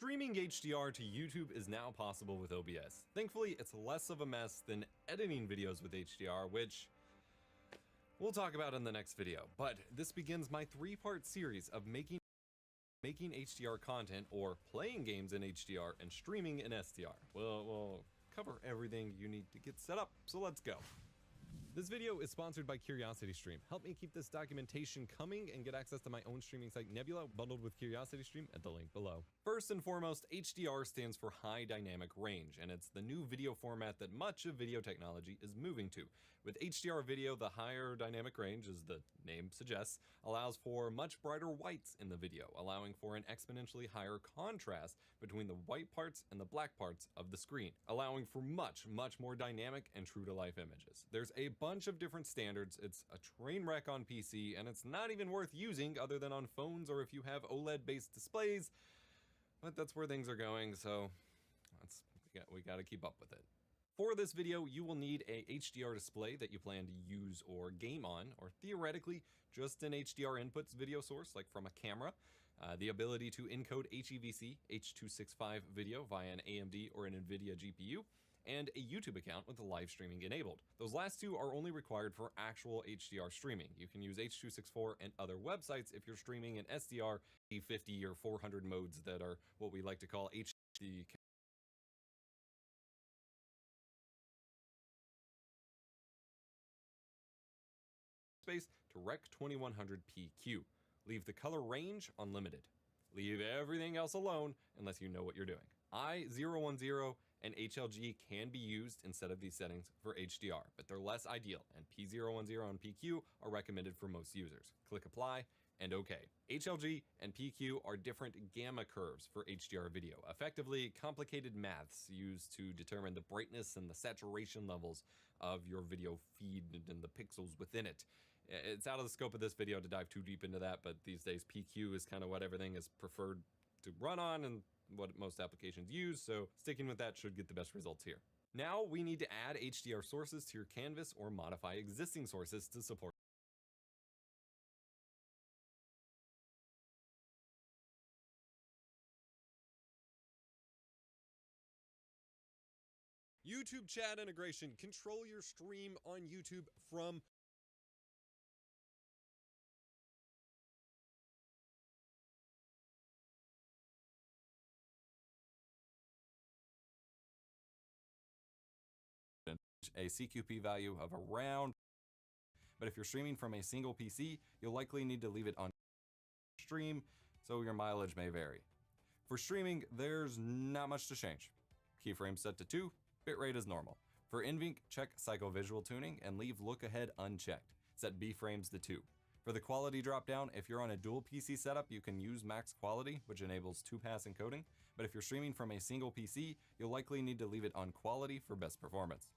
Streaming HDR to YouTube is now possible with OBS. Thankfully, it's less of a mess than editing videos with HDR, which we'll talk about in the next video. But this begins my 3-part series of making HDR content or playing games in HDR and streaming in SDR. We'll cover everything you need to get set up, so let's go. This video is sponsored by CuriosityStream. Help me keep this documentation coming and get access to my own streaming site Nebula bundled with CuriosityStream at the link below. First and foremost, HDR stands for High Dynamic Range, and it's the new video format that much of video technology is moving to. With HDR video, the higher dynamic range, as the name suggests, allows for much brighter whites in the video, allowing for an exponentially higher contrast between the white parts and the black parts of the screen, allowing for much more dynamic and true-to-life images. There's a bunch of different standards, it's a train wreck on PC, and it's not even worth using other than on phones or if you have OLED-based displays, but that's where things are going, so we gotta keep up with it. For this video, you will need a HDR display that you plan to use or game on, or theoretically, just an HDR inputs video source, like from a camera, the ability to encode HEVC, H.265 video via an AMD or an NVIDIA GPU, and a YouTube account with the live streaming enabled. Those last two are only required for actual HDR streaming. You can use H.264 and other websites if you're streaming in SDR, 50 or 400 modes that are what we like to call HD space to Rec 2100 PQ. Leave the color range unlimited. Leave everything else alone unless you know what you're doing. I010 and HLG can be used instead of these settings for HDR, but they're less ideal, and P010 and PQ are recommended for most users. Click apply and OK. HLG and PQ are different gamma curves for HDR video, effectively complicated maths used to determine the brightness and the saturation levels of your video feed and the pixels within it. It's out of the scope of this video to dive too deep into that, but these days PQ is kind of what everything is preferred to run on and what most applications use, so sticking with that should get the best results here. Now we need to add HDR sources to your canvas or modify existing sources to support. YouTube chat integration. Control your stream on YouTube from a CQP value of around, but if you're streaming from a single PC, you'll likely need to leave it on stream, so your mileage may vary. For streaming, there's not much to change. Keyframe set to 2, bitrate is normal. For nvenc, check psychovisual tuning and leave look ahead unchecked. Set B-frames to 2. For the quality dropdown, if you're on a dual PC setup, you can use max quality, which enables 2-pass encoding, but if you're streaming from a single PC, you'll likely need to leave it on quality for best performance.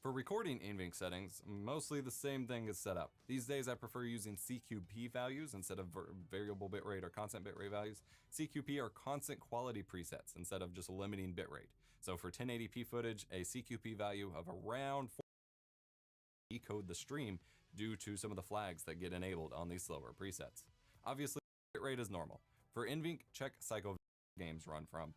For recording nvenc settings, mostly the same thing is set up. These days I prefer using CQP values instead of variable bitrate or constant bitrate values. CQP are constant quality presets instead of just limiting bitrate. So for 1080p footage, a CQP value of around 4 decode the stream due to some of the flags that get enabled on these slower presets. Obviously, bitrate is normal. For nvenc, check psycho games run from.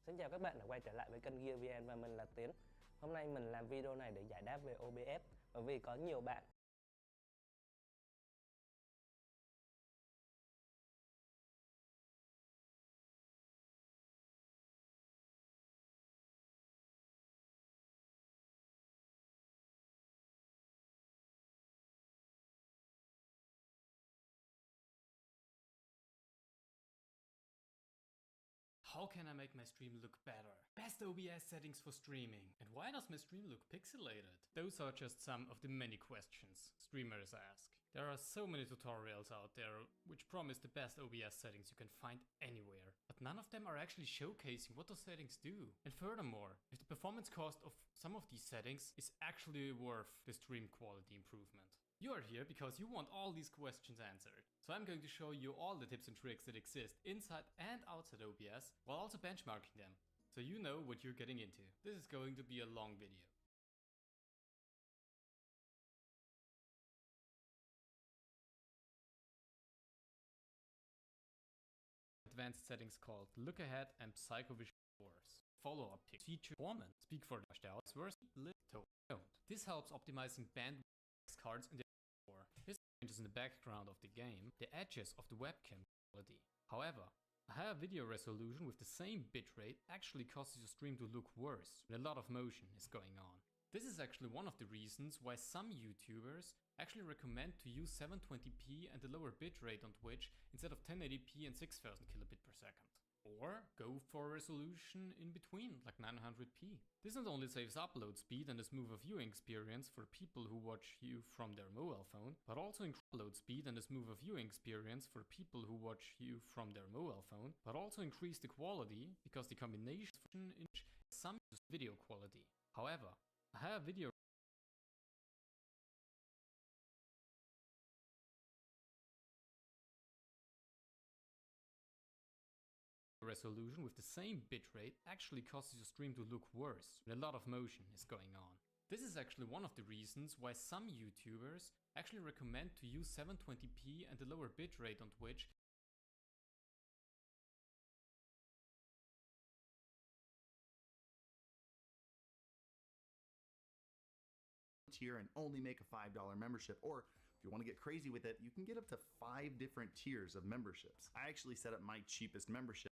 Xin chào các bạn đã quay trở lại với kênh Gear VN và mình là Tiến. Hôm nay mình làm video này để giải đáp về OBS bởi vì có nhiều bạn How can I make my stream look better? Best OBS settings for streaming. And why does my stream look pixelated? Those are just some of the many questions streamers ask. There are so many tutorials out there which promise the best OBS settings you can find anywhere, but none of them are actually showcasing what those settings do. And furthermore, if the performance cost of some of these settings is actually worth the stream quality improvement. You are here because you want all these questions answered. So I'm going to show you all the tips and tricks that exist inside and outside OBS, while also benchmarking them, so you know what you're getting into. This is going to be a long video. Advanced settings called Look Ahead and Psychovisual Force. Follow-up tips feature performance, speak for the verse, don't. This helps optimizing bandwidth cards in the core. This changes in the background of the game, the edges of the webcam quality. However, a higher video resolution with the same bitrate actually causes your stream to look worse when a lot of motion is going on. This is actually one of the reasons why some YouTubers actually recommend to use 720p and the lower bitrate on Twitch instead of 1080p and 6000 kilobit per second. Or go for a resolution in between, like 900p. This not only saves upload speed and a smoother viewing experience for people who watch you from their mobile phone, but also upload speed and a smoother viewing experience for people who watch you from their mobile phone, but also increase the quality because the combination in some video quality. However, a higher video resolution with the same bitrate actually causes your stream to look worse when a lot of motion is going on. This is actually one of the reasons why some YouTubers actually recommend to use 720p and the lower bitrate on Twitch tier and only make a $5 membership, or if you want to get crazy with it, you can get up to 5 different tiers of memberships. I actually set up my cheapest membership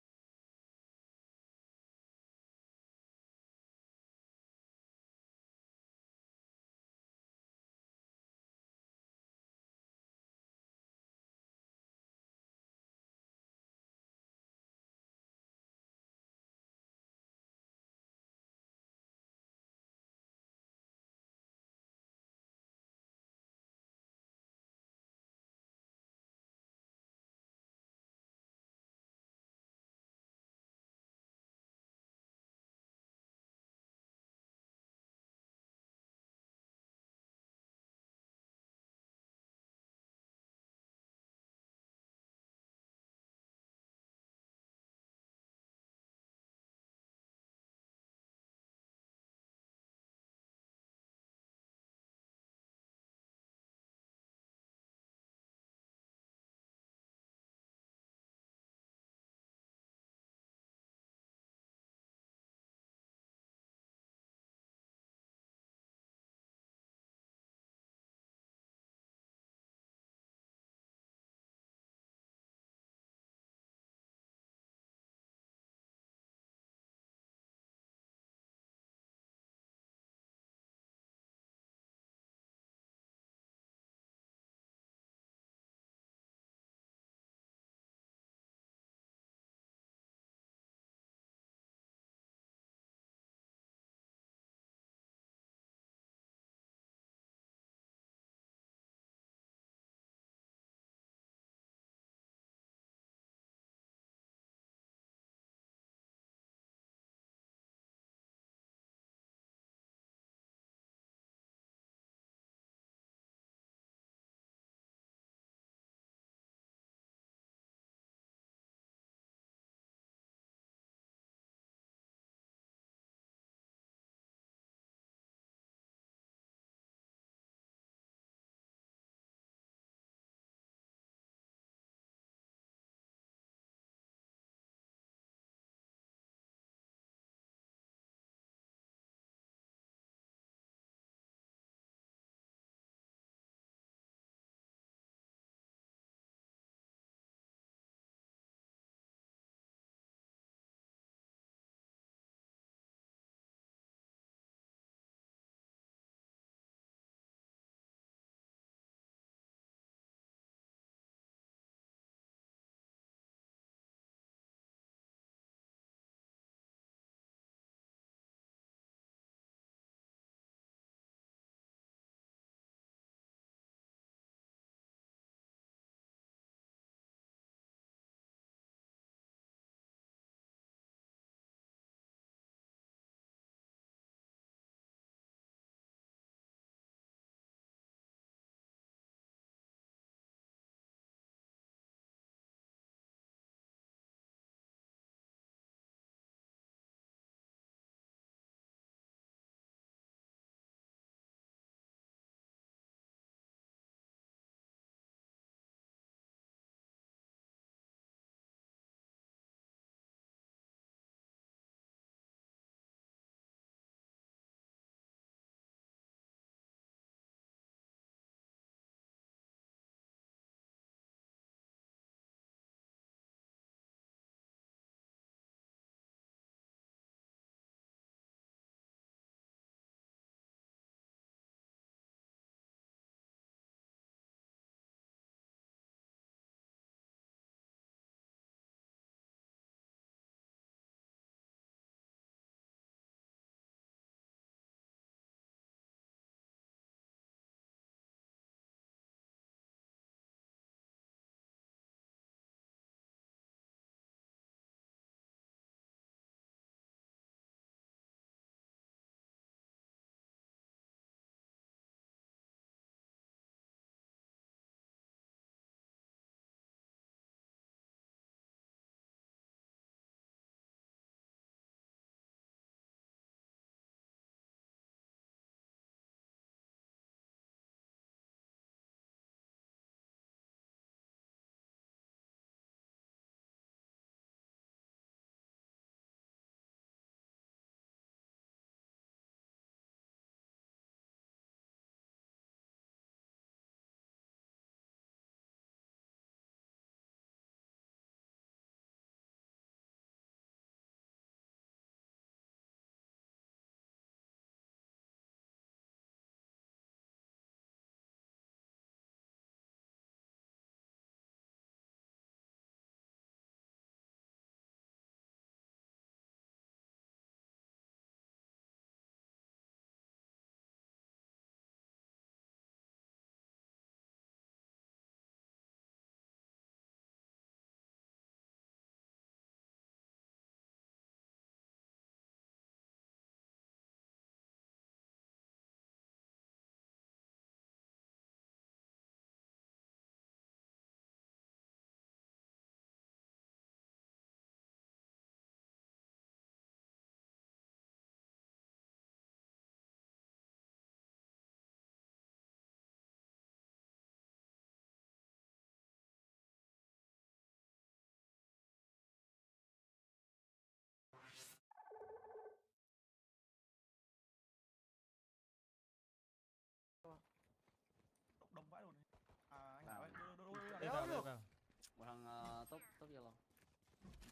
có việc rồi.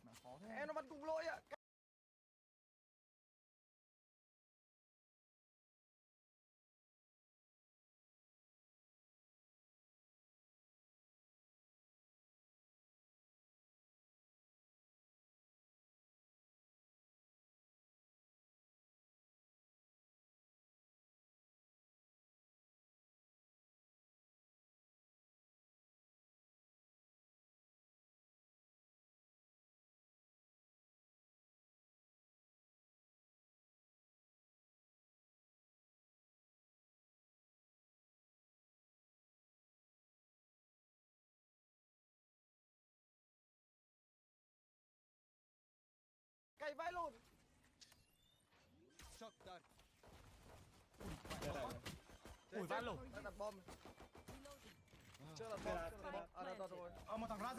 Mà khó thế. Em nó bắn cùng lỗi ạ. Cày vãi lồn. Ui vãi lồn. Đang đặt bom. Chưa đặt bom. À đặt rồi. Một thằng ra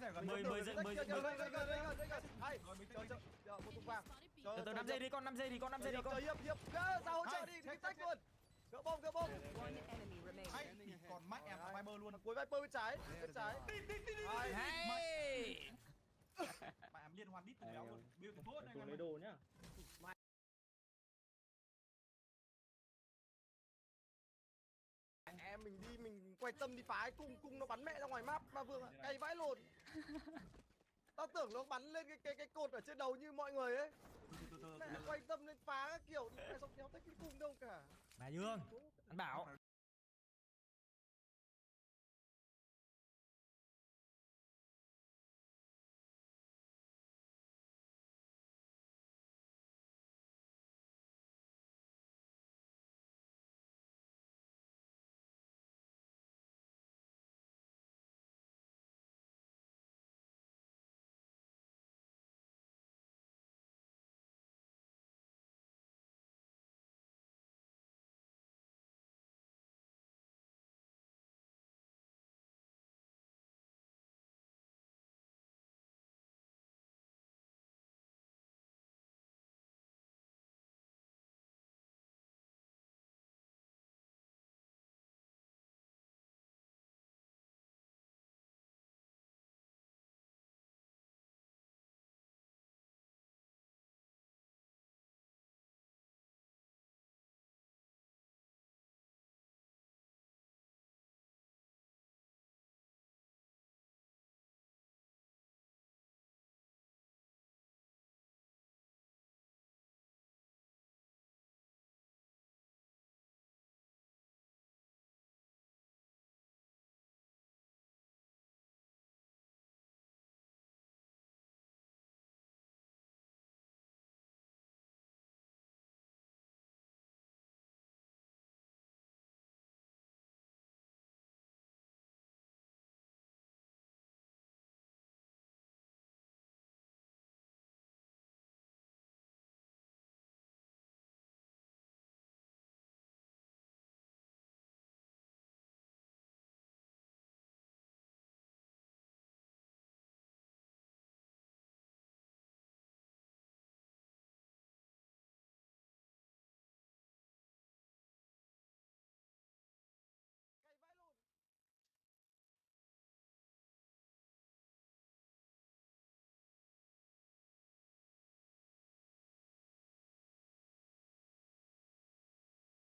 rẻ gần. Mời Đây gần. Hay. Chờ một thùng vàng. Từ 5 giây đi con, 5 giây đi con. Chờ hiệp. Ra hỗ trợ đi tách luôn. Gỡ bom. One enemy remaining. Còn mắt em Viper luôn. Cuối Viper bên trái. Hey. Mà em liên hoàn đít từ béo luôn. Bill từ phốt Tôi lấy đồ nhá. Em mình đi mình quay tâm đi phá cung nó bắn mẹ ra ngoài map mà Vương ạ. Cày vãi lồn. Tao tưởng nó bắn lên cái cột ở trên đầu như mọi người ấy. Mẹ quay tâm lên phá các kiểu, xong kéo tới cái cung đâu cả. Bà Dương, anh bảo